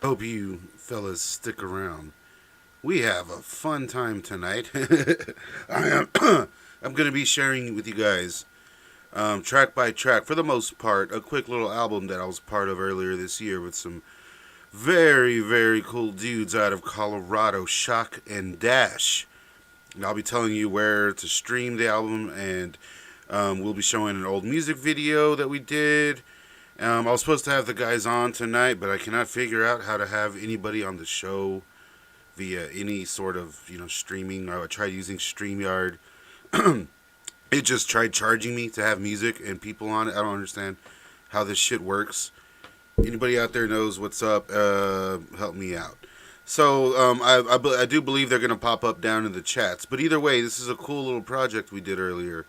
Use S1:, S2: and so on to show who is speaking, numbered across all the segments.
S1: Hope you fellas stick around. We have a fun time tonight. I am I'm going to be sharing with you guys track by track, for the most part, a quick little album that I was part of earlier this year with some very, very cool dudes out of Colorado, Shock and Dash. And I'll be telling you where to stream the album, and we'll be showing an old music video that we did. I was supposed to have the guys on tonight, but I cannot figure out how to have anybody on the show via any sort of streaming. I tried using StreamYard. It just tried charging me to have music and people on it. I don't understand how this shit works. Anybody out there knows what's up? Help me out. So I do believe they're gonna pop up down in the chats. But either way, this is a cool little project we did earlier.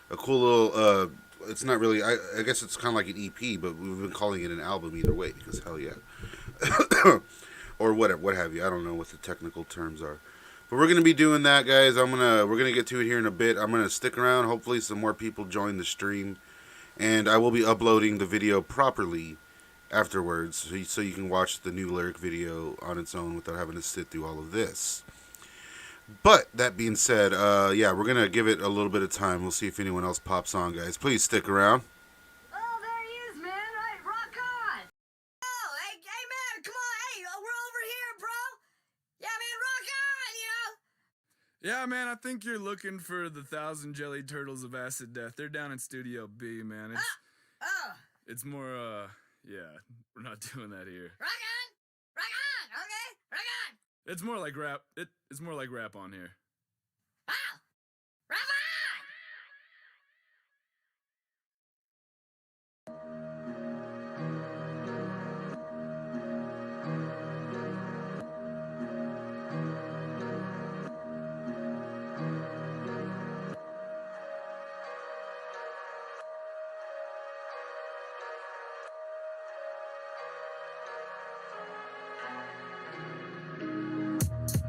S1: A cool little. It's not really. I guess it's kind of like an EP, but we've been calling it an album either way because hell yeah, or whatever, what have you. I don't know what the technical terms are. But we're gonna be doing that, guys. We're gonna get to it here in a bit. I'm gonna stick around. Hopefully, some more people join the stream, and I will be uploading the video properly afterwards, so you can watch the new lyric video on its own without having to sit through all of this. But that being said, yeah, we're gonna give it a little bit of time. We'll see if anyone else pops on, guys. Please stick around.
S2: Oh, there he is, man. Right, rock on. Oh, hey, man, come on. Hey, we're over here, bro. Yeah, man, rock on,
S3: Yeah, man, I think you're looking for the 1,000 Jelly Turtles of Acid Death. They're down in Studio B, man. It's more, yeah, we're not doing that here.
S2: Rock on, okay, rock on.
S3: It's more like rap. It's more like rap on here.
S2: Oh, rock on.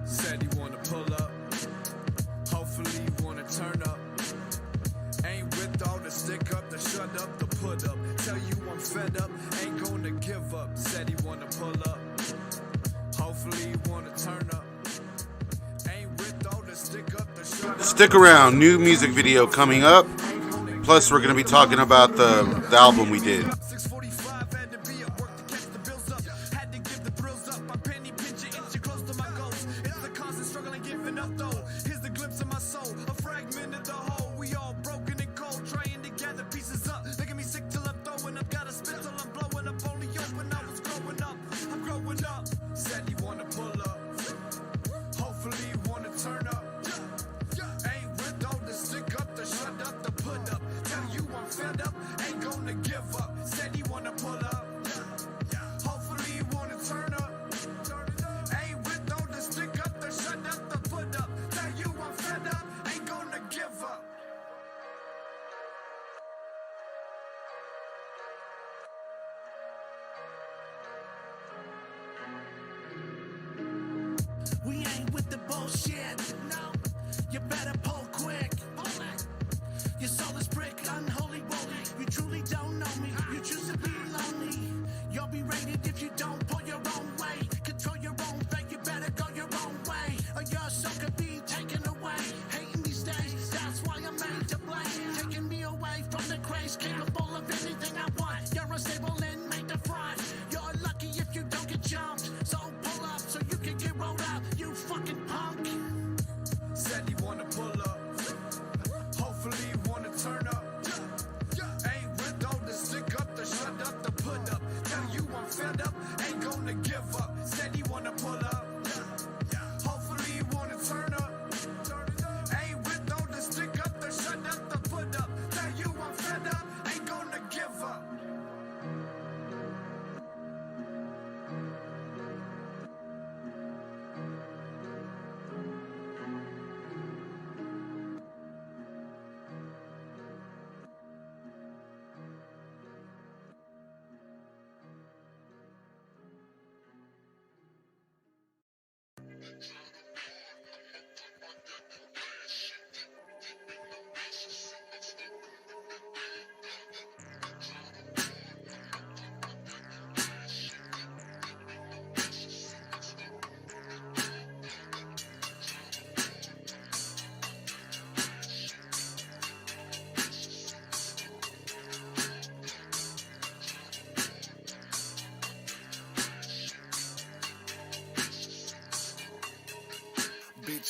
S3: Said you wanna pull up. Hopefully you wanna turn up. Ain't with all the stick up, the shut up, the put up. Tell you I'm fed up, ain't gonna give up. Said he wanna pull up. Hopefully you wanna turn up. Ain't with all the stick up, the shut up.
S1: Stick around. New music video coming up. Plus, we're gonna be talking about the album we did.
S3: 6:45 had to be at work to catch the bills up. Had to give the thrills up. I'm penny pinching, inching close to my goals. It's the constant struggle and giving up though. Here's the glimpse of my soul, a fragment of the whole. We all broken and cold, trying to gather pieces up. Making me sick till I'm throwing up. Gotta spit till I'm blowing up. Only open, I was growing up. I'm growing up. Said you wanna pull up. Hopefully you wanna turn up. Ain't with all the stick up, the shut up, the put up. Tell you I'm fed up, ain't gonna give up. Said he wanna pull up. Hopefully you wanna turn up. Ain't with all the stick up, the shut up, the put up. Tell you I'm fed up, ain't gonna give up.
S4: We ain't with the bullshit, no. You better pull quick. Your soul is brick, unholy roly. You truly don't know me. You choose to be lonely. You'll be rated if you don't pull your own way. Control your own fate, you better go your own way. Or your soul could be taken away. Hating these days, that's why I'm made to blame. Taking me away from the craze, capable of anything I want. You're unstable and made to front. You're lucky if you don't get jumped. So pull up so you can get rolled up, you fucking punk.
S3: Said he wanna pull up. Hopefully you wanna turn up. Ain't with all the stick up, the shut up, the put up. Tell you I'm fed up, ain't gonna give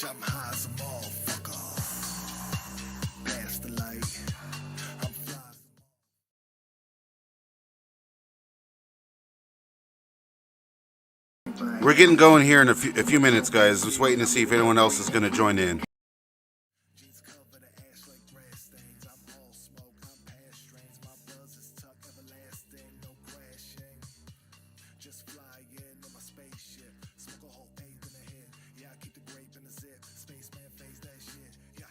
S4: bitch, I'm high as a motherfucker. Pass the light. I'm fly.
S1: We're getting going here in a few minutes, guys. Just waiting to see if anyone else is going to join in.
S4: Jeans cover the ash like grass stains. I'm all smoke, I'm past strains. My buzz is tuck, everlasting, no crashing. Just fly in my spaceship. Smoke a whole eighth in a hit. Yeah, I keep the grape in the zip. Spaceman phase that shit. Yeah.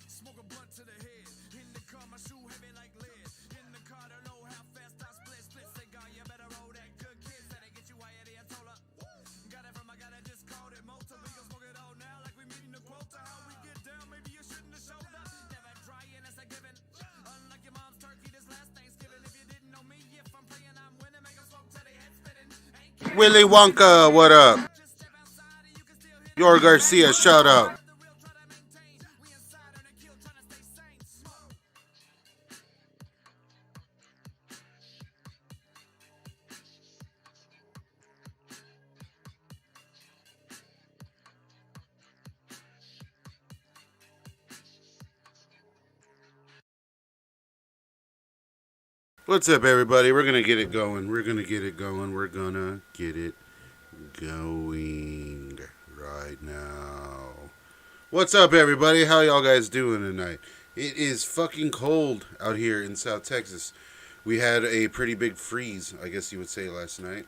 S3: Smoke a blunt to the head. In the car, my shoe heavy like lead. In the car, don't know how fast I split. Split cigar, you better roll that good kid. Said I get you higher than I told her. Got it from a guy that just called it motor. We gon' smoke it all now like we meeting the quota. How we get down, maybe you shouldn't have showed up. Never trying, that's a given. Unlike your mom's turkey this last Thanksgiving. If you didn't know me, if I'm praying, I'm winning. Make 'em smoke till they head spinning. Ain't
S1: Willy Wonka, what up?
S3: just step outside and you can still hear
S1: Yor Garcia, shout out.
S3: the real try to maintain. We inside on the kill trying to stay sane. Smoke.
S1: What's up, everybody? We're going to get it going. We're going to get it going. We're going to get it going right now. What's up, everybody? How y'all guys doing tonight? It is fucking cold out here in South Texas. We had a pretty big freeze, I guess you would say, last night.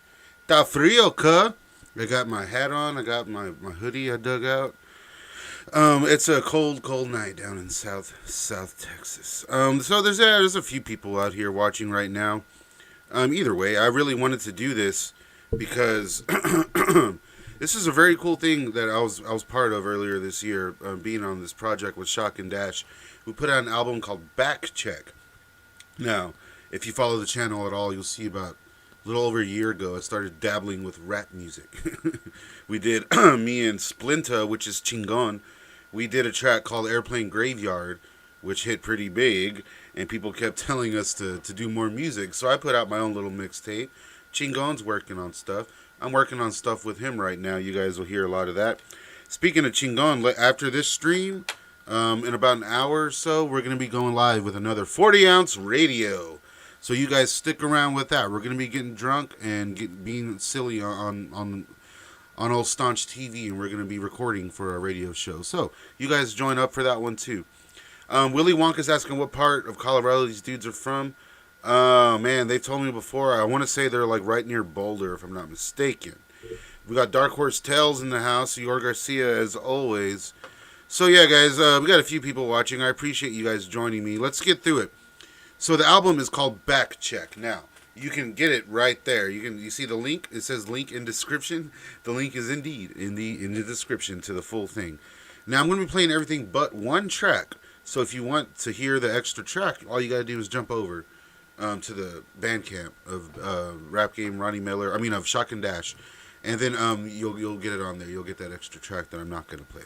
S1: Ta frio, cuh. I got my hat on. I got my hoodie I dug out. It's a cold night down in South Texas. So there's a few people out here watching right now. Either way, I really wanted to do this because this is a very cool thing that I was part of earlier this year, being on this project with Shock and Dash. We put out an album called Back Check. Now, if you follow the channel at all, you'll see about a little over a year ago, I started dabbling with rap music. We did, me and Splinta, which is Chingon, we did a track called Airplane Graveyard, which hit pretty big, and people kept telling us to do more music. So I put out my own little mixtape. Chingon's working on stuff. I'm working on stuff with him right now. You guys will hear a lot of that. Speaking of Chingon, after this stream, in about an hour or so, we're going to be going live with another 40-ounce radio. So you guys stick around with that. We're going to be getting drunk and being silly on Old Staunch TV, and we're going to be recording for our radio show. So you guys join up for that one too. Willy Wonka's asking what part of Colorado these dudes are from. Man, they've told me before. I want to say they're like right near Boulder, if I'm not mistaken. We got Dark Horse Tales in the house. Yor Garcia, as always. So yeah, guys, we got a few people watching. I appreciate you guys joining me. Let's get through it. So the album is called Back Check. Now, you can get it right there. You see the link? It says link in description. The link is indeed in the description to the full thing. Now, I'm going to be playing everything but one track. So if you want to hear the extra track, all you got to do is jump over to the Bandcamp of Rap Game Ronnie Miller. I mean, of Shock and Dash. And then you'll get it on there. You'll get that extra track that I'm not going to play.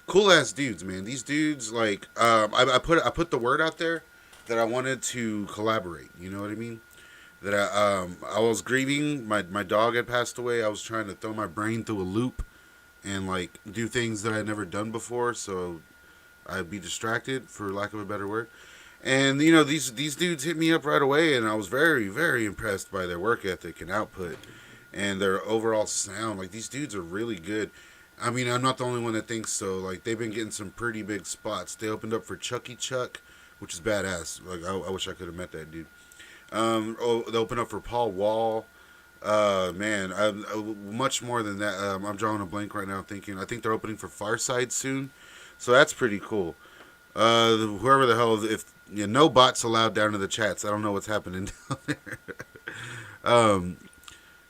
S1: Cool ass dudes, man. These dudes, like, I put the word out there that I wanted to collaborate. You know what I mean? That I was grieving. My dog had passed away. I was trying to throw my brain through a loop and like do things that I'd never done before, so I'd be distracted, for lack of a better word. And you know, these dudes hit me up right away, and I was very, very impressed by their work ethic and output and their overall sound. Like, these dudes are really good. I mean, I'm not the only one that thinks so. Like, they've been getting some pretty big spots. They opened up for Chucky Chuck, which is badass. Like, I wish I could have met that dude. They opened up for Paul Wall. Man, much more than that. I'm drawing a blank right now thinking. I think they're opening for Farside soon. So that's pretty cool. Whoever the hell, if no bots allowed down in the chats. I don't know what's happening down there.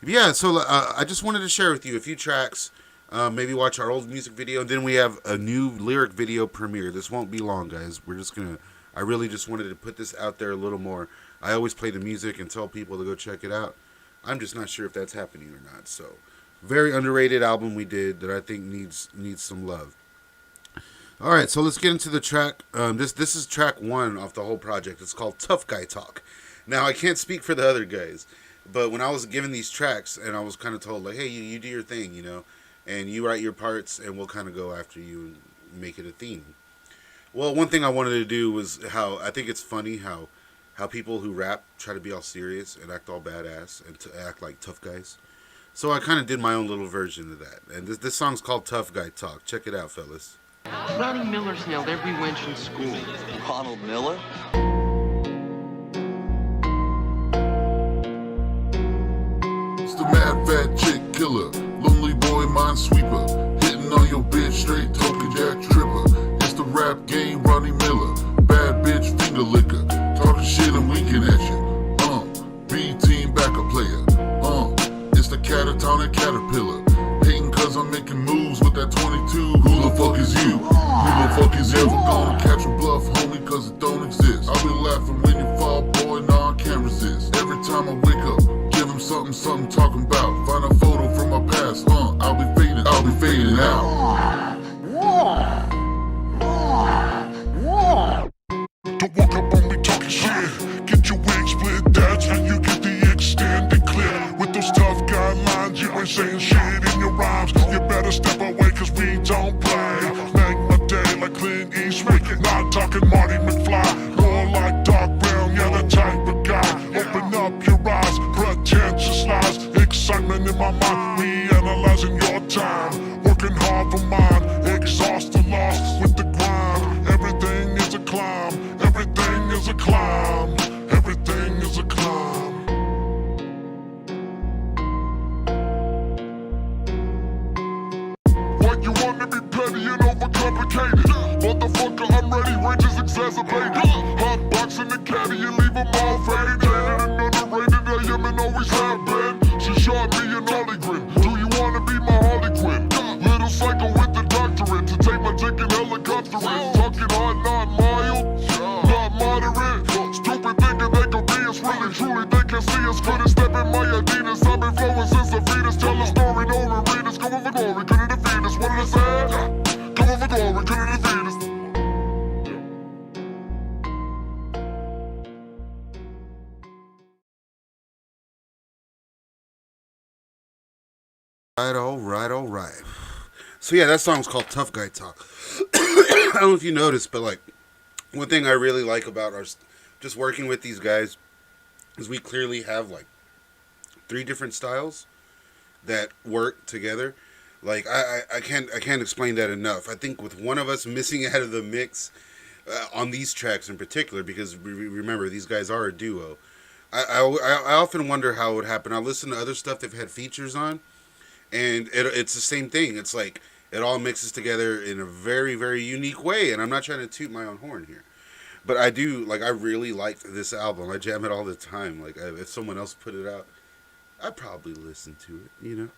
S1: Yeah, so I just wanted to share with you a few tracks. Maybe watch our old music video. And then we have a new lyric video premiere. This won't be long, guys. I really just wanted to put this out there a little more. I always play the music and tell people to go check it out. I'm just not sure if that's happening or not. So Very underrated album we did that I think needs some love. All right, so let's get into the track. This is track 1 off the whole project. It's called Tough Guy Talk. Now, I can't speak for the other guys, but when I was given these tracks and I was kind of told, like, hey, you do your thing, you know, and you write your parts and we'll kind of go after you and make it a theme. Well, one thing I wanted to do was how I think it's funny how people who rap try to be all serious and act all badass and to act like tough guys. So I kind of did my own little version of that. And this song's called Tough Guy Talk. Check it out, fellas.
S5: Ronnie Miller's nailed every wench in school.
S6: Ronald Miller?
S7: It's the mad fat chick killer, lonely boy minesweeper, hitting on your bitch straight talking jack tripper. It's the rap game, Ronnie Miller, bad bitch finger licker, talking shit and winking at you. B-team backup player. It's the catatonic caterpillar, hating cause I'm making moves with that 22. Who the fuck is you? Who the fuck is ever gonna catch a bluff, homie, cause it don't exist. I'll be laughing when you fall, boy, nah, I can't resist. Every time I wake up, give him something talking about. Find a photo from my past, I'll be fading out.
S8: Don't walk up on me talking shit. Get your wig split, that's when you get the extended clip. With those tough guidelines, you ain't saying shit in your rhymes. You better step away cause we don't play. Make my day like Clint Eastwood. Not talking Marty McFly, more like Doc Brown, yeah, the type of guy. Open up your eyes, pretentious lies, excitement in my mind. We analyzing your time, working hard for mine, exhausted, lost with the grind. Everything is a climb, everything is a climb, everything is a climb. What you want to be petty and overcomplicated? Motherfucker, I'm ready, rage is exacerbated. Hot box in the caddy and leave them all faded. And underrated, I am and always have been. She shot me an Harley grin. Do you wanna be my Harley Quinn? Little psycho with the doctorate to take my dick in helicopter in. Talking hard, not mild, not moderate. Stupid thinking they could be us, really truly they can see us. Couldn't step in my Adidas, I've been flowing since the fetus. Tell a story, no one read us. Coming for glory, couldn't defeat us. What did I say? Coming for glory, couldn't defeat us.
S1: All right. So yeah, that song's called Tough Guy Talk. I don't know if you noticed, but like one thing I really like about our just working with these guys is we clearly have like 3 different styles that work together. Like I can't explain that enough. I think with one of us missing out of the mix on these tracks in particular, because remember these guys are a duo. I often wonder how it would happen. I listen to other stuff they've had features on, and it's the same thing. It's like it all mixes together in a very, very unique way. And I'm not trying to toot my own horn here, but I do, like, I really liked this album. I jam it all the time. Like, if someone else put it out, I'd probably listen to it, you know.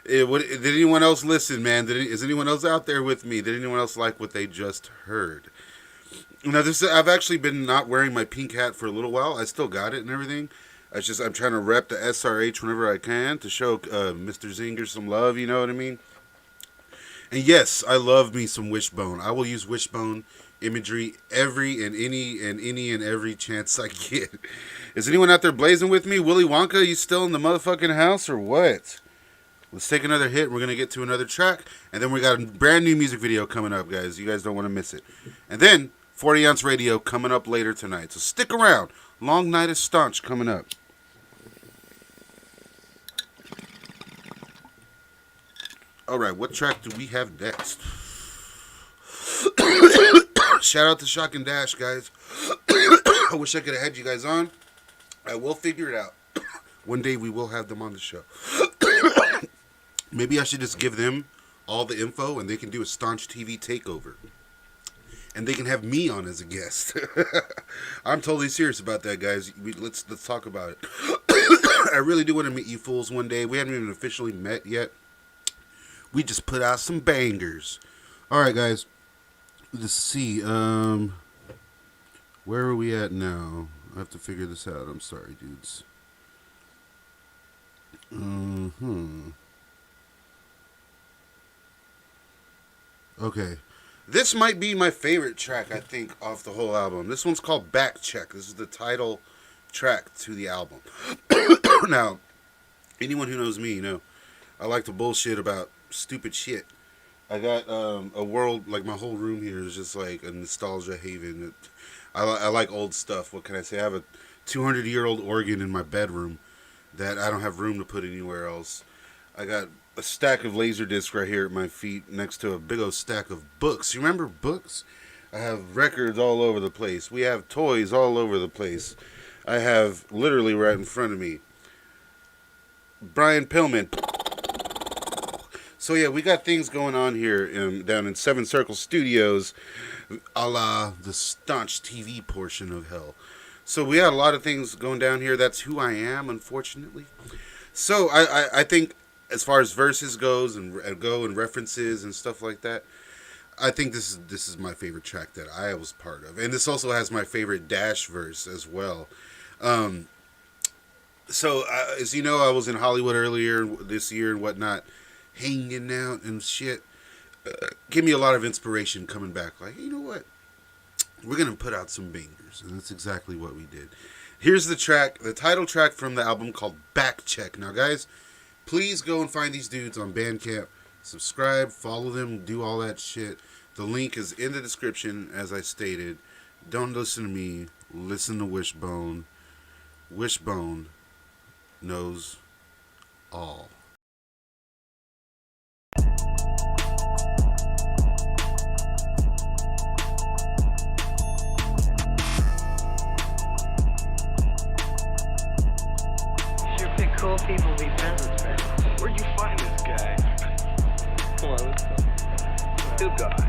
S1: Did anyone else listen, man? Is anyone else out there with me? Did anyone else like what they just heard? Now, I've actually been not wearing my pink hat for a little while. I still got it and everything. I'm trying to rep the SRH whenever I can to show Mr. Zinger some love, you know what I mean? And yes, I love me some Wishbone. I will use Wishbone imagery every and every chance I get. Is anyone out there blazing with me? Willy Wonka, you still in the motherfucking house or what? Let's take another hit. We're going to get to another track. And then we got a brand new music video coming up, guys. You guys don't want to miss it. And then 40 Ounce Radio coming up later tonight. So stick around. Long Night is Staunch coming up. All right, what track do we have next? Shout out to Shock and Dash, guys. I wish I could have had you guys on. I will figure it out. One day we will have them on the show. Maybe I should just give them all the info and they can do a Staunch TV takeover. And they can have me on as a guest. I'm totally serious about that, guys. Let's talk about it. I really do want to meet you fools one day. We haven't even officially met yet. We just put out some bangers. All right, guys. Let's see. Where are we at now? I have to figure this out. I'm sorry, dudes. Okay. This might be my favorite track, I think, off the whole album. This one's called Back Check. This is the title track to the album. Now, anyone who knows me, I like to bullshit about stupid shit. I got a world, like my whole room here is just like a nostalgia haven. I like old stuff. What can I say? I have a 200-year-old organ in my bedroom that I don't have room to put anywhere else. I got a stack of laser discs right here at my feet next to a big old stack of books. You remember books? I have records all over the place. We have toys all over the place. I have literally right in front of me Brian Pillman. So yeah, we got things going on here down in Seven Circle Studios, a la the staunch TV portion of hell. So we had a lot of things going down here. That's who I am, unfortunately. So I think as far as verses goes and references and stuff like that, I think this is my favorite track that I was part of, and this also has my favorite Dash verse as well. So as you know, I was in Hollywood earlier this year and whatnot, hanging out and shit. Give me a lot of inspiration coming back. Like, you know what? We're going to put out some bangers. And that's exactly what we did. Here's the track, the title track from the album called Back Check. Now, guys, please go and find these dudes on Bandcamp. Subscribe, follow them, do all that shit. The link is in the description, as I stated. Don't listen to me. Listen to Wishbone. Wishbone knows all.
S6: Sure pick cool people to be friends with, man. Where'd you find this guy? Come on, let's go. Good guy.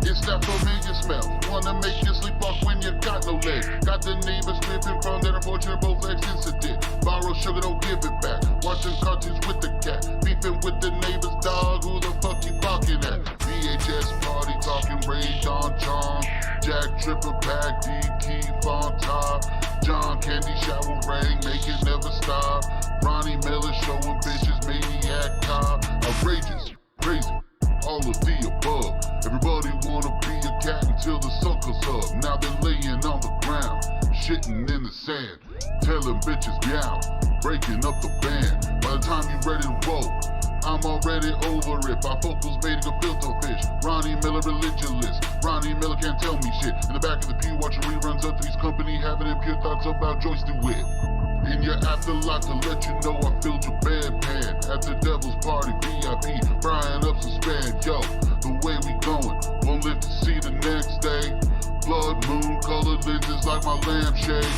S7: It's that familiar smell. Wanna make you sleepwalk when you got no legs. Got the neighbors tripping from that unfortunate both legs incident. Borrow sugar, don't give it back. Watching cartoons with the cat. Beefing with the neighbor's dog. Who the fuck you barking at? VHS party talking Rage on Chong. Jack Tripper pack, D Keith on top. John Candy shower ring, make it never stop. Ronnie Miller showing bitches, maniac cop. Outrageous, crazy, all of the above. Everybody wanna be a cat until the sun comes up. Now they're laying on the ground, shitting in the sand, telling bitches meow, breaking up the band. By the time you ready to roll, I'm already over it. Bifocals made a filter fish. Ronnie Miller religionless. Ronnie Miller can't tell me shit. In the back of the pew watching reruns of Three's Company, having impure thoughts about Joyce DeWitt. In your afterlife to let you know I filled your bedpan at the Devil's Party VIP, frying up some span. Yo, the way we going, won't live to see the next day. Blood moon colored lenses like my lampshades.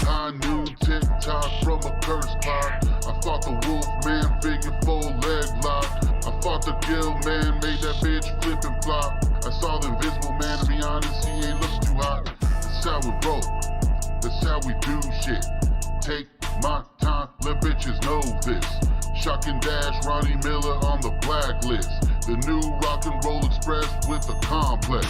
S7: High noon tick-tock from a curse clock. I fought the wolf man figure 4 leg lock. I fought the gill man, made that bitch flip and flop. I saw the invisible man, to be honest, he ain't looking too hot. That's how we roll, that's how we do shit. Take my time, let bitches know this. Shock and Dash, Ronnie Miller on the blacklist. The new rock and roll express with a complex.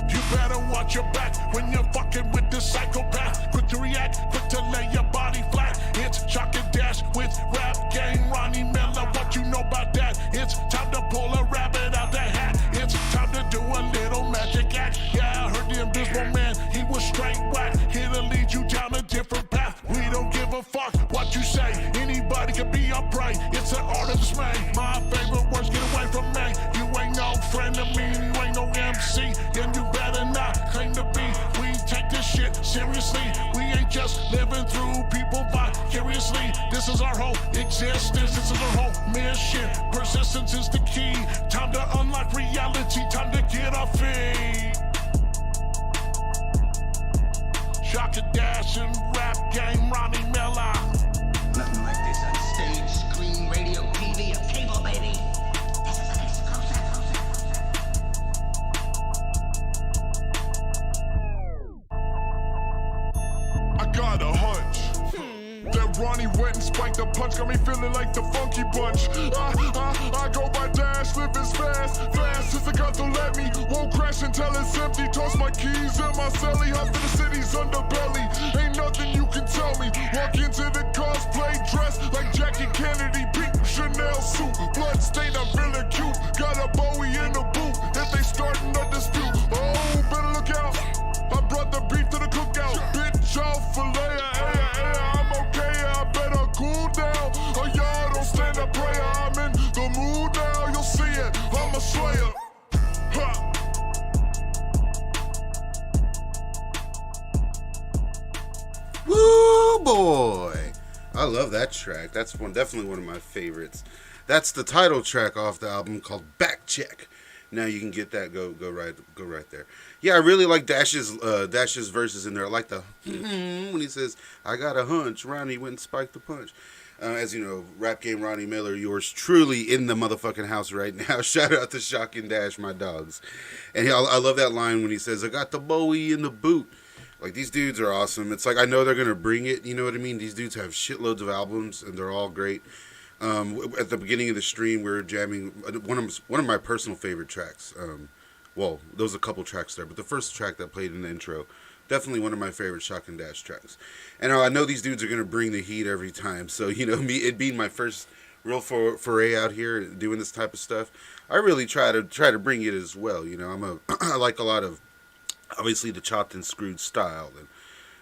S8: You better watch your back when you're fucking with the psychopath. Quick to react, quick to lay your body flat. It's Shock and Dash with Rap Game, Ronnie Miller. What you know about that? It's time to pull a rabbit out the hat. It's time to do a little magic act. Yeah, I heard the invisible man, he was straight whack. Here to lead you down a different path. We don't give a fuck what you say. Anybody can be upright. It's an art of dismay. My favorite words, get away from me. You ain't no friend of me, you ain't no MC. Then you better not claim to be. We take this shit seriously. We ain't just living through people vicariously. This is our whole existence. This is our whole mission. Persistence is the key. Time to unlock reality. Time to get our feet. Shock and Dash and Rap Game, Ronnie Miller.
S9: Nothing like this on stage, screen, radio, TV, or cable, baby. This is an exclusive.
S8: I got a hunch. That Ronnie went and spiked the punch, got me feeling like the funky bunch. I go by Dash, living fast as the guns don't let me. Won't crash until it's empty, toss my keys in my Marcelli, hop in the city's underbelly. Ain't nothing you can tell me. Walk into the cosplay dress like Jackie Kennedy, pink Chanel suit, blood stained, I'm feeling cute. Got a Bowie in the boot. If they starting a dispute, oh, better look out. I brought the beef to the cookout. Bitch, I'll fillet I'm okay, I better cool down. Or y'all don't stand up prayer. I'm in the mood now, you'll see it. I'm a slayer. Ha.
S1: Woo boy! I love that track. That's definitely one of my favorites. That's the title track off the album called Back Check. Now you can get that. Go right there. Yeah, I really like Dash's verses in there. I like the when he says, "I got a hunch." Ronnie went and spiked the punch. As you know, Rap Game Ronnie Miller, yours truly in the motherfucking house right now. Shout out to Shock and Dash, my dogs. And I love that line when he says, "I got the Bowie in the boot." Like, these dudes are awesome. It's like, I know they're going to bring it, you know what I mean? These dudes have shitloads of albums, and they're all great. At the beginning of the stream, we were jamming one of my personal favorite tracks. Well, there was a couple tracks there, but the first track that played in the intro, definitely one of my favorite Shock and Dash tracks. And I know these dudes are going to bring the heat every time. So, you know, it being my first real foray out here doing this type of stuff, I really try to bring it as well. You know, I like a lot of, obviously, the chopped and screwed style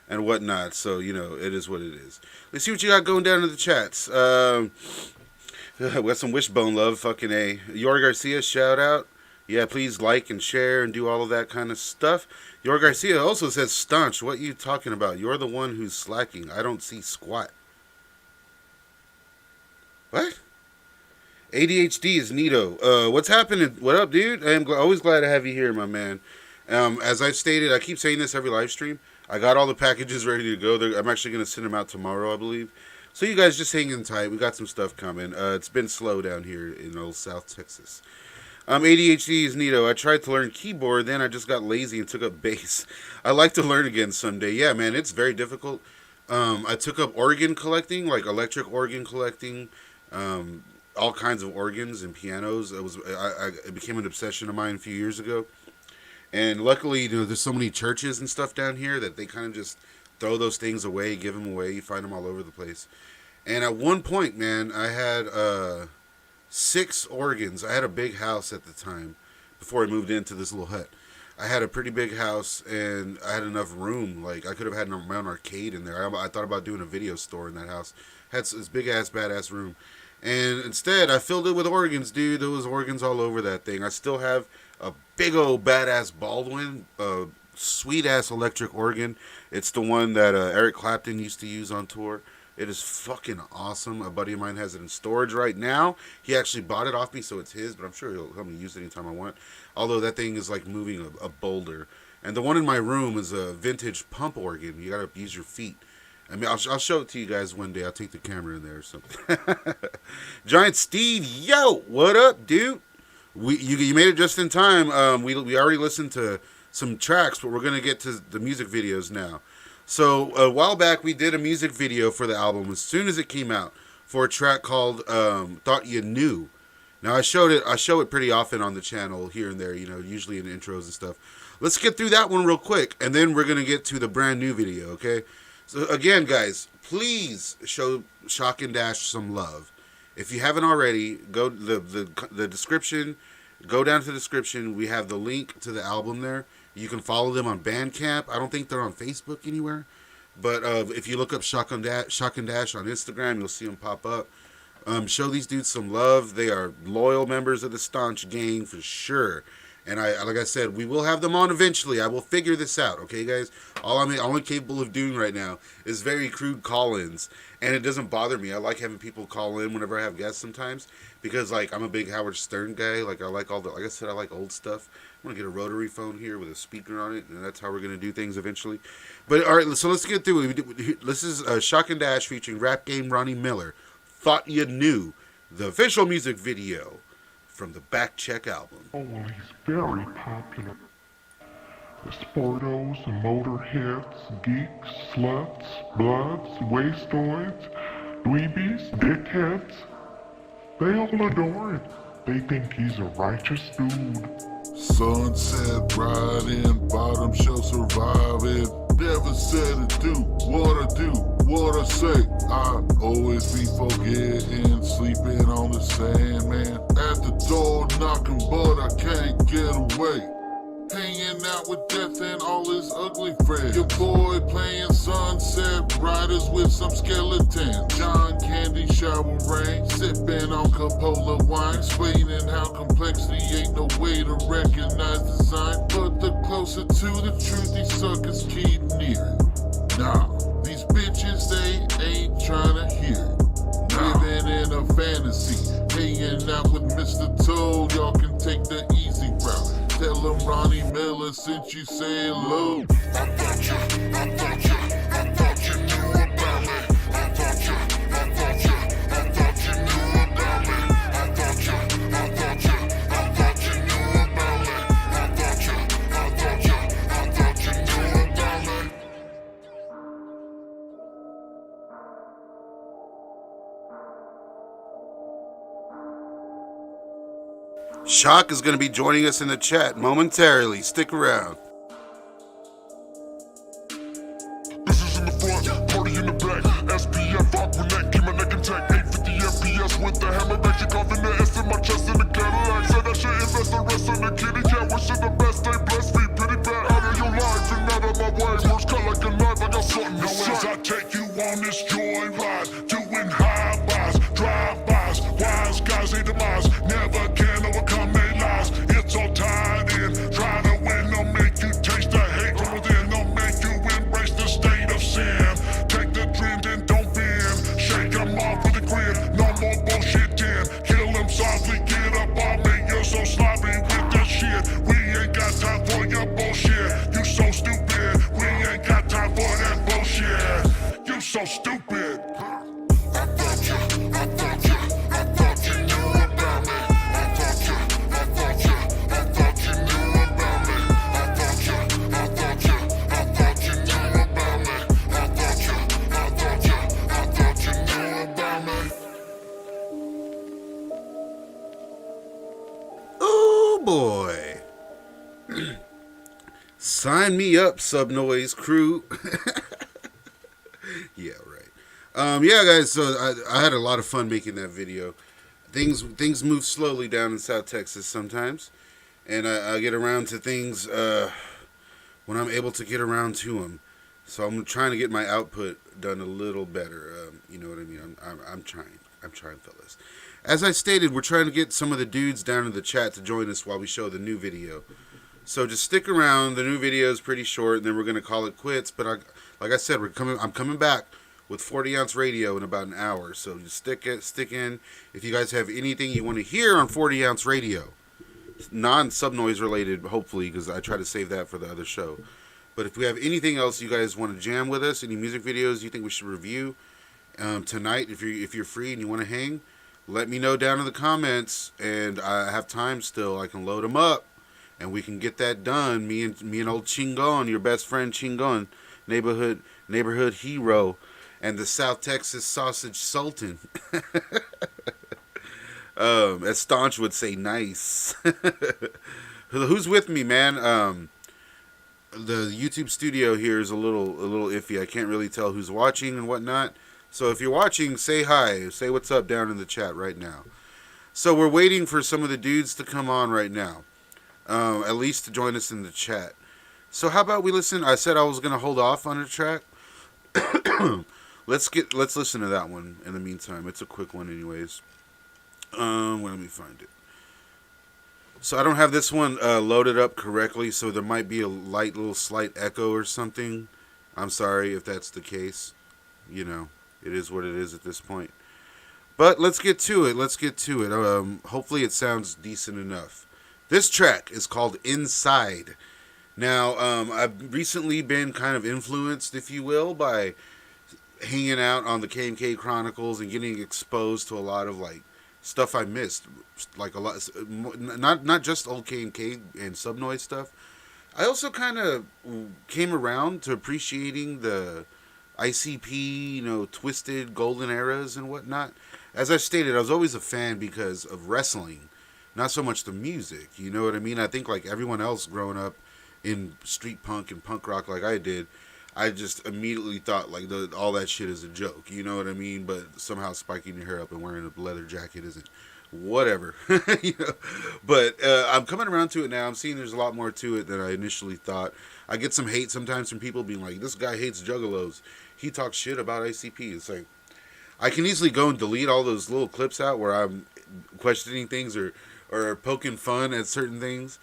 S1: and whatnot. So, you know, it is what it is. Let's see what you got going down in the chats. We got some Wishbone love, fucking A. Yor Garcia, shout out. Yeah, please like and share and do all of that kind of stuff. Yor Garcia also says, "Staunch, what you talking about? You're the one who's slacking. I don't see squat." What? ADHD is neato. What's happening? What up, dude? I am always glad to have you here, my man. As I've stated, I keep saying this every live stream. I got all the packages ready to go. I'm actually going to send them out tomorrow, I believe. So you guys just hang in tight. We got some stuff coming. It's been slow down here in old South Texas. ADHD is neato. I tried to learn keyboard, then I just got lazy and took up bass. I like to learn again someday. Yeah, man, it's very difficult. I took up organ collecting, like electric organ collecting, all kinds of organs and pianos. It became an obsession of mine a few years ago. And luckily, you know, there's so many churches and stuff down here that they kind of just throw those things away, give them away. You find them all over the place. And at one point, man, I had 6 organs. I had a big house at the time before I moved into this little hut. I had a pretty big house, and I had enough room. Like, I could have had my own arcade in there. I thought about doing a video store in that house. Had this big-ass, badass room. And instead, I filled it with organs, dude. There was organs all over that thing. I still have a big old badass Baldwin, sweet ass electric organ. It's the one that Eric Clapton used to use on tour. It is fucking awesome. A buddy of mine has it in storage right now. He actually bought it off me, so it's his, but I'm sure he'll help me use it anytime I want. Although that thing is like moving a boulder. And the one in my room is a vintage pump organ. You gotta use your feet. I mean, I'll show it to you guys one day. I'll take the camera in there or something. Giant Steve, yo, what up, dude? You made it just in time. We already listened to some tracks, but we're going to get to the music videos now. So a while back, we did a music video for the album as soon as it came out for a track called Thought You Knew. Now, I show it pretty often on the channel here and there, you know, usually in intros and stuff. Let's get through that one real quick, and then we're going to get to the brand new video, okay? So again, guys, please show Shock and Dash some love. If you haven't already, go to the description. Go down to the description. We have the link to the album there. You can follow them on Bandcamp. I don't think they're on Facebook anywhere. But if you look up Shock and Dash on Instagram, you'll see them pop up. Show these dudes some love. They are loyal members of the Staunch gang for sure. And like I said, we will have them on eventually. I will figure this out, okay, guys? All I'm capable of doing right now is very crude call-ins, and it doesn't bother me. I like having people call in whenever I have guests sometimes because, like, I'm a big Howard Stern guy. Like, I like like I said, I like old stuff. I'm gonna get a rotary phone here with a speaker on it, and that's how we're gonna do things eventually. But all right, so let's get through it. This is Shock and Dash featuring Rap Game Ronnie Miller. Thought You Knew, the official music video from the Back Check album.
S8: Oh, well, he's very popular. The sportos, the motorheads, geeks, sluts, bloods, wastoids, dweebies, dickheads, they all adore him. They think he's a righteous dude.
S7: Sunset riding, bottom shelf survive. said to do, what I do, what I say. I always be forgetting, sleeping on the sand, man. At the door knocking, but I can't get away. Hanging out with death and all his ugly friends. Your boy playing Sunset Riders with some skeletons. John Candy shower rain, sipping on Capola wine. Explaining how complexity ain't no way to recognize the sign. But the closer to the truth these suckers keep nearing. Nah, these bitches, they ain't trying to hear it. Living in a fantasy, hanging out with Mr. Toad. Y'all can take the easy route. Tell him Ronnie Miller sent you say hello.
S8: I thought you knew about me. I thought you knew about me. I thought you knew about me. I thought you knew about me.
S1: Shock is going to be joining us in the chat momentarily. Stick around.
S8: This is in the front, party in the back. SPF, Aquanet, keep my neck intact. 850 FPS with the hammer back. She coughing the S in my chest in the Cadillac. Said I should invest the rest in the kitty cat. Wish her the best, stay blessed, be pity pat. Out of your life and out of my way. Words cut like a knife, I got something to say. As I take you on this joyride, doing high-buys, drive-bys, wise guys ain't demise. Never can overcome their lies. It's all tied in. Try to win, they'll make you taste the hate from within. They'll make you embrace the state of sin. Take the dream, then don't bend. Shake them off with a grin. No more bullshit then. Kill them softly, get up on me. You're so sloppy with that shit. We ain't got time for your bullshit. You so stupid. We ain't got time for that bullshit. You so stupid. I thought you knew about me. I thought you knew about me. I thought you knew about me. I thought you knew about me. I thought you knew about me.
S1: Oh boy. Sign me up, Subnoise crew. Yeah, right. Yeah, guys, so I had a lot of fun making that video. Things move slowly down in South Texas sometimes, and I get around to things when I'm able to get around to them. So I'm trying to get my output done a little better. You know what I mean? I'm trying, fellas. As I stated, we're trying to get some of the dudes down in the chat to join us while we show the new video. So just stick around. The new video is pretty short, and then we're gonna call it quits. But like I said, I'm coming back with 40-ounce radio in about an hour. So just stick in. If you guys have anything you want to hear on 40-ounce radio, non-subnoise related, hopefully, because I try to save that for the other show. But if we have anything else you guys want to jam with us, any music videos you think we should review tonight, if you're free and you want to hang, let me know down in the comments. And I have time still. I can load them up, and we can get that done. Me and old Chingon, your best friend Chingon, neighborhood hero, and the South Texas Sausage Sultan. As Staunch would say, nice. Who's with me, man? The YouTube studio here is a little iffy. I can't really tell who's watching and whatnot. So if you're watching, say hi. Say what's up down in the chat right now. So we're waiting for some of the dudes to come on right now. At least to join us in the chat. So how about we listen? I said I was going to hold off on a track. Let's listen to that one in the meantime. It's a quick one anyways. Let me find it. So I don't have this one loaded up correctly, so there might be a little slight echo or something. I'm sorry if that's the case. You know, it is what it is at this point. But let's get to it. Hopefully it sounds decent enough. This track is called Inside. Now, I've recently been kind of influenced, if you will, by hanging out on the K&K Chronicles and getting exposed to a lot of like stuff I missed, like a lot, not just old K&K and Subnoise stuff. I also kind of came around to appreciating the ICP, twisted golden eras and whatnot. As I stated, I was always a fan because of wrestling, not so much the music. You know what I mean? I think like everyone else growing up in street punk and punk rock like I did, I just immediately thought like all that shit is a joke. You know what I mean? But somehow spiking your hair up and wearing a leather jacket isn't. Whatever. You know? But I'm coming around to it now. I'm seeing there's a lot more to it than I initially thought. I get some hate sometimes from people being like, this guy hates juggalos. He talks shit about ICP. It's like, I can easily go and delete all those little clips out where I'm questioning things or poking fun at certain things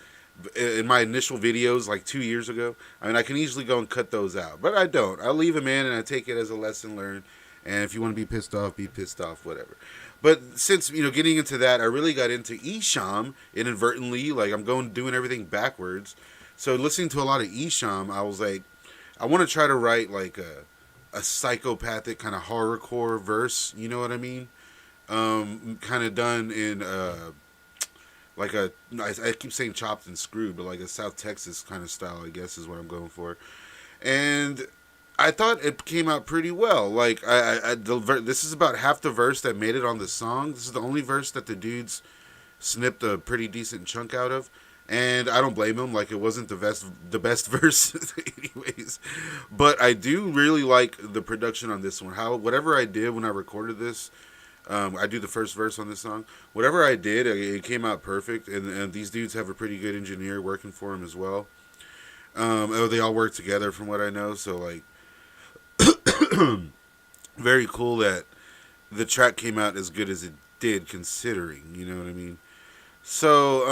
S1: in my initial videos like 2 years ago. I mean, I can easily go and cut those out, but I don't. I leave them in and I take it as a lesson learned. And if you want to be pissed off, whatever. But since, getting into that, I really got into Esham inadvertently. Like, I'm doing everything backwards. So listening to a lot of Esham, I was like, I want to try to write like a psychopathic kind of horrorcore verse. You know what I mean? Kind of done in I keep saying chopped and screwed, but like a South Texas kind of style, I guess, is what I'm going for. And I thought it came out pretty well. Like, this is about half the verse that made it on the song. This is the only verse that the dudes snipped a pretty decent chunk out of. And I don't blame them. Like, it wasn't the best verse anyways. But I do really like the production on this one. Whatever I did when I recorded this, I do the first verse on this song. Whatever I did, it came out perfect. And these dudes have a pretty good engineer working for them as well. They all work together from what I know. So, like, very cool that the track came out as good as it did, considering, you know what I mean? So,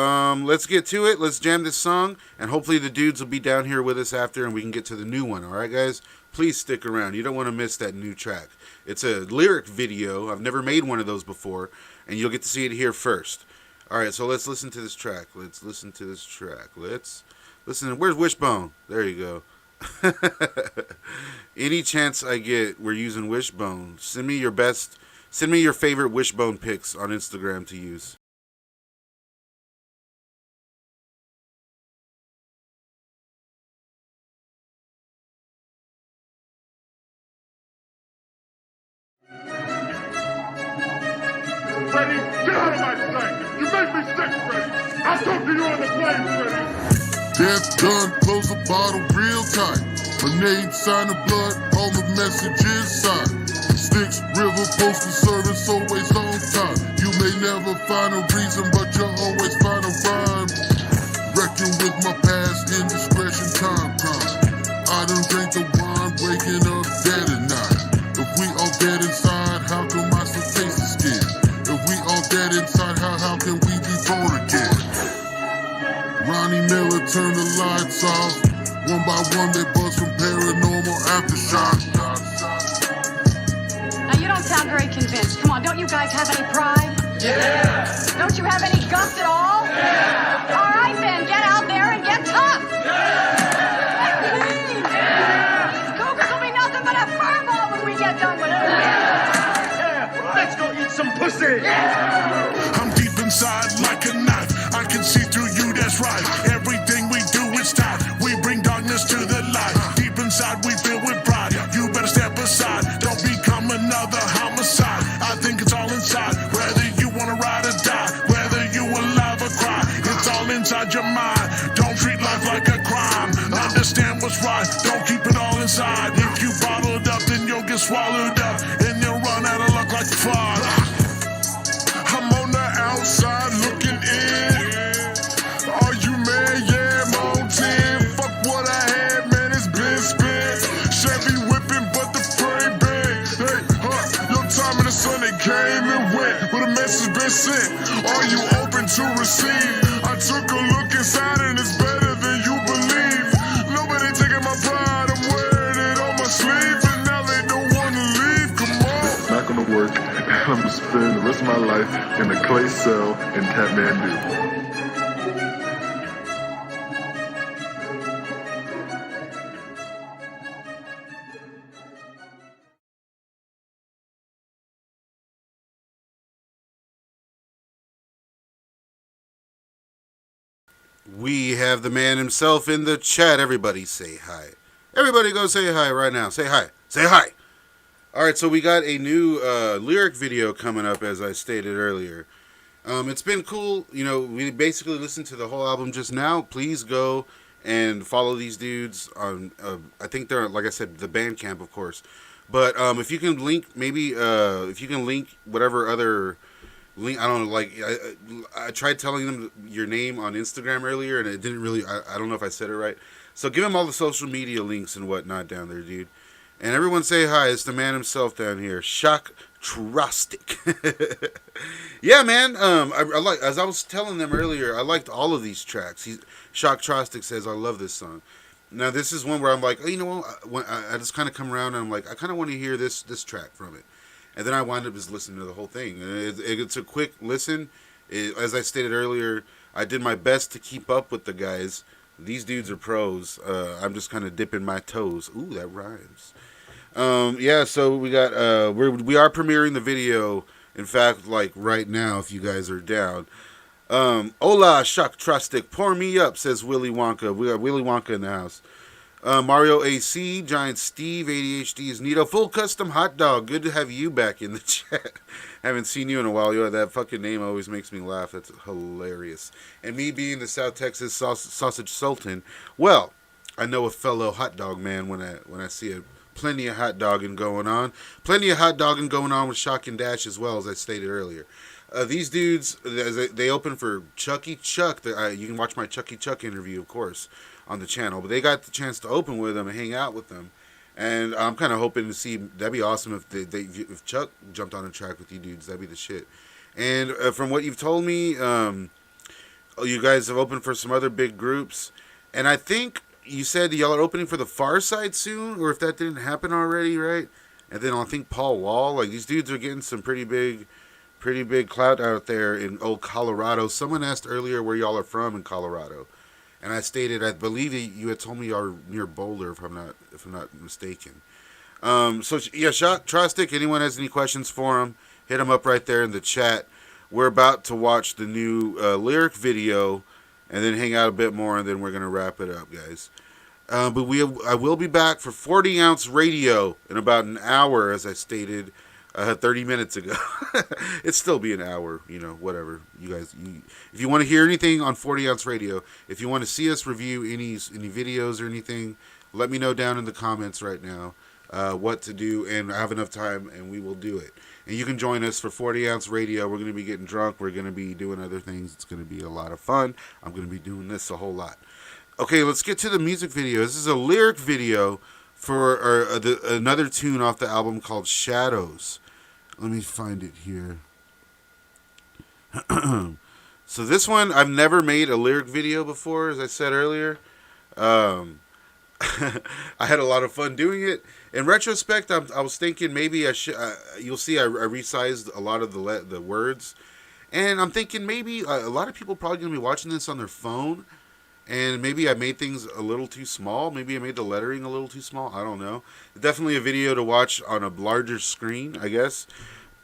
S1: let's get to it. Let's jam this song, and hopefully the dudes will be down here with us after, and we can get to the new one, alright, guys? Please stick around. You don't want to miss that new track. It's a lyric video. I've never made one of those before, and you'll get to see it here first. Alright, so let's listen to this track. Let's listen. Where's Wishbone? There you go. Any chance I get, we're using Wishbone. Send me your favorite Wishbone pics on Instagram to use.
S8: Freddy, get out of my sight! You make me sick, Freddy! I'll talk to you on the plane, Freddy! Death gun, close the bottle real tight. My name, sign of blood, all the messages signed. Sticks, river, postal service, always on time. You may never find a reason, but you'll always find a rhyme. Wrecking with my past, indiscretion, time crime. I done drank the wine, waking up dead at night. If we all dead inside, how come I still taste the skin? If we all dead inside, how can we be born again? Ronnie Miller turned the lights off. One by one they buzz from paranormal aftershock.
S2: Now you don't sound very convinced. Come on, don't you guys have any pride? Yeah! Don't you have any guts at all? Yeah! All right then, get out there and get tough! Yeah! These cougars will be nothing but a furball when we get done with it!
S3: Yeah, let's go eat some pussy.
S8: I'm deep inside like a knife. I can see through you, that's right. Everything we do is tight. We bring darkness to the light. Deep inside we fill with pride. You better step aside. Don't become another homicide. I think it's all inside. Whether you wanna ride or die, whether you alive or cry, it's all inside your mind. Don't treat life like a crime. Understand what's right. Don't keep it all inside. If you bottle it up, then you'll get swallowed up, and you'll run out of luck like the fog. I'm on the outside looking in. Are you mad? Yeah, I'm on 10. Fuck what I had, man, it's been spent. Chevy whipping, but the frame big. Hey, your time in the sun, it came and went. But a message been sent. Are you open to receive? I took a look inside and it's better than you believe. Nobody taking my pride, I'm wearing it on my sleeve. And now they don't want to leave, come on.
S10: Not gonna work, and I'm gonna spend the rest of my life in a clay cell in Kathmandu.
S1: We have the man himself in the chat. Everybody say hi. Everybody go say hi right now. Say hi. Say hi. All right, so we got a new lyric video coming up, as I stated earlier. It's been cool. We basically listened to the whole album just now. Please go and follow these dudes on. I think they're, like I said, the Bandcamp, of course. But if you can link, maybe if you can link whatever other link, I don't know. Like I tried telling them your name on Instagram earlier, and it didn't really. I don't know if I said it right. So give him all the social media links and whatnot down there, dude. And everyone say hi. It's the man himself down here, Shock Trostic. Yeah, man. I like, as I was telling them earlier, I liked all of these tracks. Shock Trostic says, I love this song. Now, this is one where I'm like, oh, you know what? When I just kind of come around and I'm like, I kind of want to hear this track from it. And then I wind up just listening to the whole thing. And it's a quick listen. As I stated earlier, I did my best to keep up with the guys. These dudes are pros. I'm just kind of dipping my toes. Ooh, that rhymes. Yeah, so we got we are premiering the video. In fact, like right now, if you guys are down. Hola, Shock Trostic, pour me up, says Willy Wonka. We got Willy Wonka in the house. Mario AC, Giant Steve, ADHD is Nito, full custom hot dog. Good to have you back in the chat. Haven't seen you in a while. Yo, that fucking name always makes me laugh. That's hilarious. And me being the South Texas sausage sultan, well, I know a fellow hot dog man when I see a plenty of hot dogging going on. Plenty of hot dogging going on with Shock and Dash as well, as I stated earlier. These dudes, they open for Chucky Chuck. You can watch my Chucky Chuck interview, of course, on the channel. But they got the chance to open with them and hang out with them. And I'm kind of hoping to see, that'd be awesome if Chuck jumped on a track with you dudes. That'd be the shit. And from what you've told me, you guys have opened for some other big groups. And I think you said y'all are opening for the Far Side soon, or if that didn't happen already, right? And then I think Paul Wall. Like, these dudes are getting some pretty big clout out there in old Colorado. Someone asked earlier where y'all are from in Colorado, and I stated, I believe you had told me y'all are near Boulder, if I'm not mistaken. So yeah, Shock Trostic. Anyone has any questions for him, hit him up right there in the chat. We're about to watch the new lyric video, and then hang out a bit more, and then we're gonna wrap it up, guys. But I will be back for 40 Ounce Radio in about an hour, as I stated 30 minutes ago. It'd still be an hour, you know, whatever. You guys, if you want to hear anything on 40 Ounce Radio, if you want to see us review any videos or anything, let me know down in the comments right now what to do, and I have enough time, and we will do it. And you can join us for 40 Ounce Radio. We're going to be getting drunk. We're going to be doing other things. It's going to be a lot of fun. I'm going to be doing this a whole lot. Okay, let's get to the music video. This is a lyric video for another tune off the album called Shadows. Let me find it here. So this one, I've never made a lyric video before, as I said earlier. I had a lot of fun doing it. In retrospect, I was thinking maybe I should. You'll see, I resized a lot of the words, and I'm thinking maybe a lot of people probably gonna be watching this on their phone. And maybe I made things a little too small. Maybe I made the lettering a little too small. I don't know. Definitely a video to watch on a larger screen, I guess.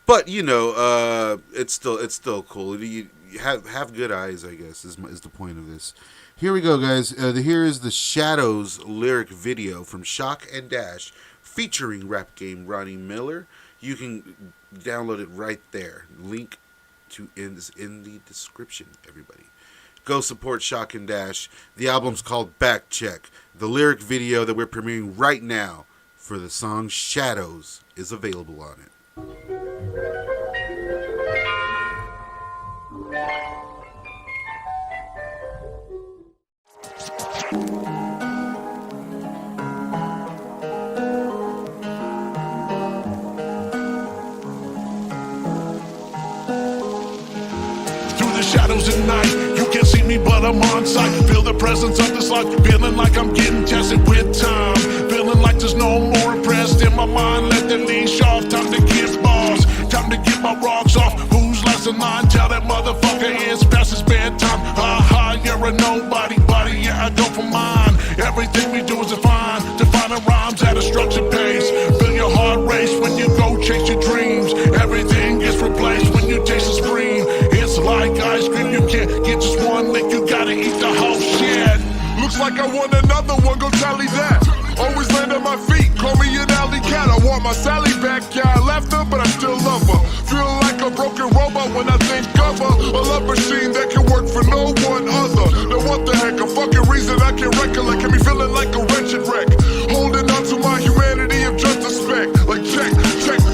S1: But, you know, it's still cool. You have good eyes, I guess, is the point of this. Here we go, guys. Here is the Shadows lyric video from Shock and Dash featuring rap game Ronnie Miller. You can download it right there. Link to is in the description, everybody. Go support Shock and Dash. The album's called Back Check. The lyric video that we're premiering right now for the song Shadows is available on it.
S8: Through the shadows at night, you can't see me, but I'm on sight. Feel the presence of this life, feeling like I'm getting tested with time. Feeling like there's no more impressed in my mind. Let the leash off, time to get boss. Time to get my rocks off. Who's last in line? Tell that motherfucker it's past his bedtime. Ha, you're a nobody, buddy, yeah, I go for mine. Everything we do is fine. Defining rhymes at a structured pace. Feel your heart race when you go chase your dreams. Everything gets replaced when you taste the scream. It's like ice cream, you can't get just one lick, you gotta eat the whole shit.
S7: Looks like I want another one, go tally that. Always land on my feet, call me an alley cat. I want my Sally back, yeah, I left her, but I still love her. Feel like a broken robot when I think of her. A love machine that can work for no one other. Now what the heck, a fucking reason
S8: days that I can recollect, got me feeling like a wretched wreck. Holding on to my humanity of just a speck. Like check,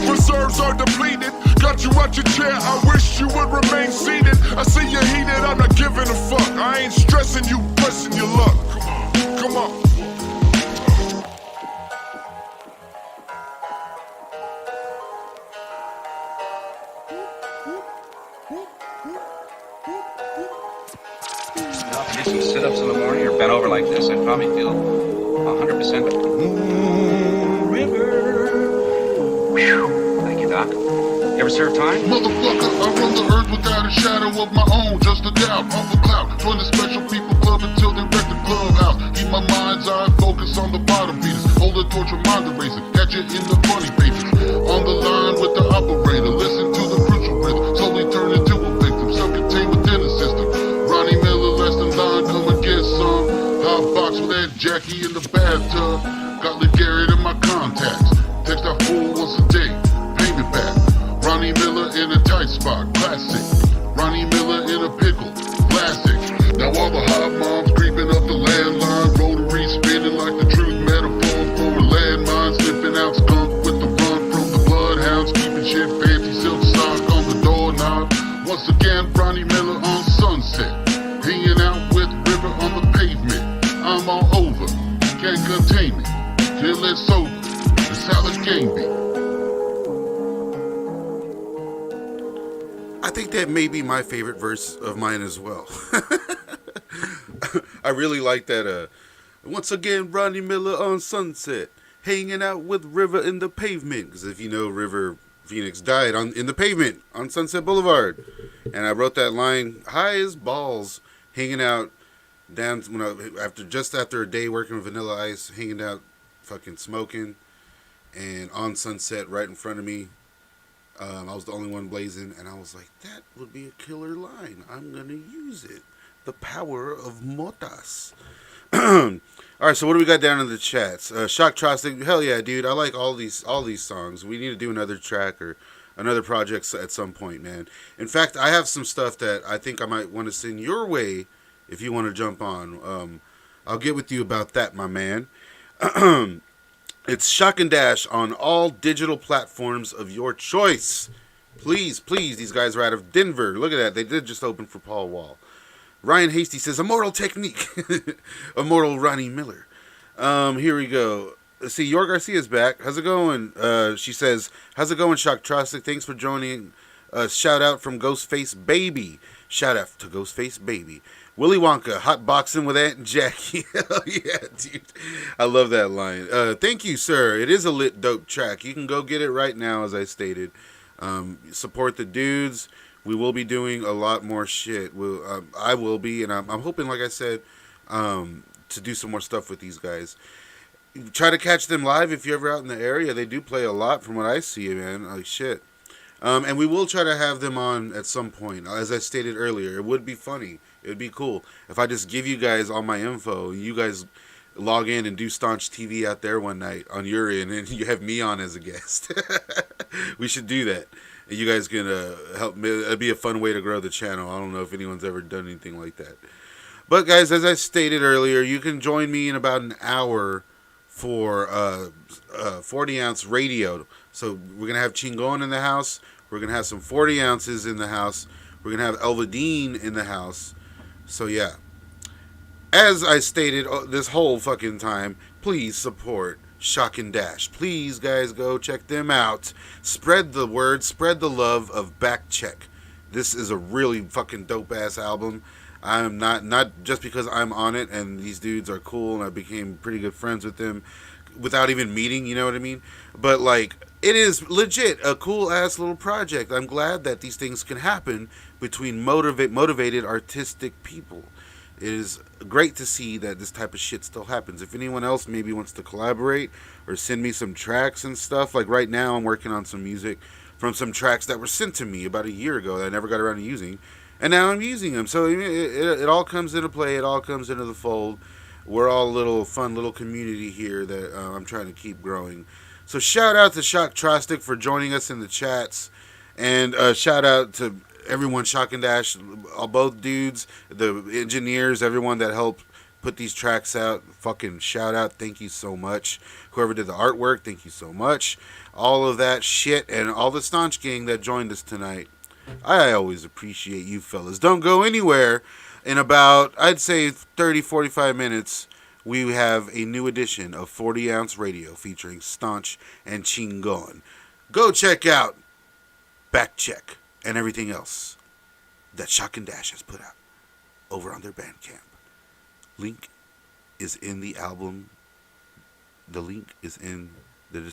S8: reserves are depleted. Got you out your chair, I wish you would remain seated. I see you heated, I'm not giving a fuck. I ain't stressing you, pressing your luck. Come on.
S11: If I did some sit-ups in the morning or bent over like this, I'd probably feel 100% better. Thank you, Doc. You ever serve time?
S7: Motherfucker, I run the earth without a shadow of my own, just a doubt, off a cloud. Join the special people club until they wreck the clubhouse. Keep my mind's eye focused on the bottom beaters. Hold the torch, remind the razor, catch it in the funny pages. On the line with the operator, listen to the crucial rhythm. Slowly turn into a victim, self-contained within the system. Ronnie Miller, less than line, come and get some. Hot box with that Jackie in the bathtub. Got Lee Garrett in my contacts. Text that fool once a day, pay me back. Ronnie Miller in a tight spot, classic. Ronnie Miller in a pickle, classic. Now all the hot moms creeping up the landline. Rotary spinning like the truth metaphor for a landmine. Slipping out skunk with the run from the bloodhounds. Keeping shit fancy, silk sock on the doorknob. Once again, Ronnie Miller on Sunset. Hanging out with River on the pavement. I'm all over, can't contain me. Till it's over, that's how the game be.
S1: I think that may be my favorite verse of mine as well. I really like that. Once again, Ronnie Miller on Sunset, hanging out with River in the pavement. Because if you know, River Phoenix died in the pavement on Sunset Boulevard, and I wrote that line high as balls, hanging out down after a day working with Vanilla Ice, hanging out, fucking smoking, and on Sunset right in front of me. I was the only one blazing, and I was like, that would be a killer line. I'm going to use it. The power of motas. All right, so what do we got down in the chats? Shock Trostic, hell yeah, dude. I like all these songs. We need to do another track or another project at some point, man. In fact, I have some stuff that I think I might want to send your way if you want to jump on. I'll get with you about that, my man. It's Shock and Dash on all digital platforms of your choice. Please, these guys are out of Denver. Look at that. They did just open for Paul Wall. Ryan Hasty says, Immortal Technique. Immortal Ronnie Miller. Here we go. Let's see, Yor Garcia's back. How's it going? She says, how's it going, Shock Trostic? Thanks for joining. Shout out from Ghostface Baby. Shout out to Ghostface Baby. Willy Wonka, hot boxing with Aunt Jackie. Hell yeah, dude. I love that line. Thank you, sir. It is a lit, dope track. You can go get it right now, as I stated. Support the dudes. We will be doing a lot more shit. I will be, and I'm hoping, like I said, to do some more stuff with these guys. Try to catch them live if you're ever out in the area. They do play a lot from what I see, man. Like, shit. And we will try to have them on at some point. As I stated earlier, it would be funny. It would be cool if I just give you guys all my info. You guys log in and do Staunch TV out there one night on your end, and you have me on as a guest. We should do that. And you guys can help me. It'd be a fun way to grow the channel. I don't know if anyone's ever done anything like that. But guys, as I stated earlier, you can join me in about an hour for 40-ounce radio. So we're going to have Chingon in the house. We're going to have some 40 ounces in the house. We're going to have Elvadine in the house. So yeah, as I stated this whole fucking time, please support Shock and Dash. Please, guys, go check them out. Spread the word, spread the love of Back Check. This is a really fucking dope-ass album. I'm not just because I'm on it and these dudes are cool and I became pretty good friends with them without even meeting, you know what I mean? But, like, it is legit a cool-ass little project. I'm glad that these things can happen between motivated artistic people. It is great to see that this type of shit still happens. If anyone else maybe wants to collaborate or send me some tracks and stuff, like right now I'm working on some music from some tracks that were sent to me about a year ago that I never got around to using, and now I'm using them. So it all comes into play. It all comes into the fold. We're all a little fun little community here that I'm trying to keep growing. So shout out to Shock Trostic for joining us in the chats, and shout out to everyone, Shock and Dash, both dudes, the engineers, everyone that helped put these tracks out. Fucking shout out. Thank you so much. Whoever did the artwork, thank you so much. All of that shit and all the Staunch gang that joined us tonight. I always appreciate you fellas. Don't go anywhere. In about, I'd say 30, 45 minutes, we have a new edition of 40 Ounce Radio featuring Staunch and Chingon. Go check out Back Check and everything else that Shock and Dash has put out over on their Bandcamp. Link is in the album. The link is in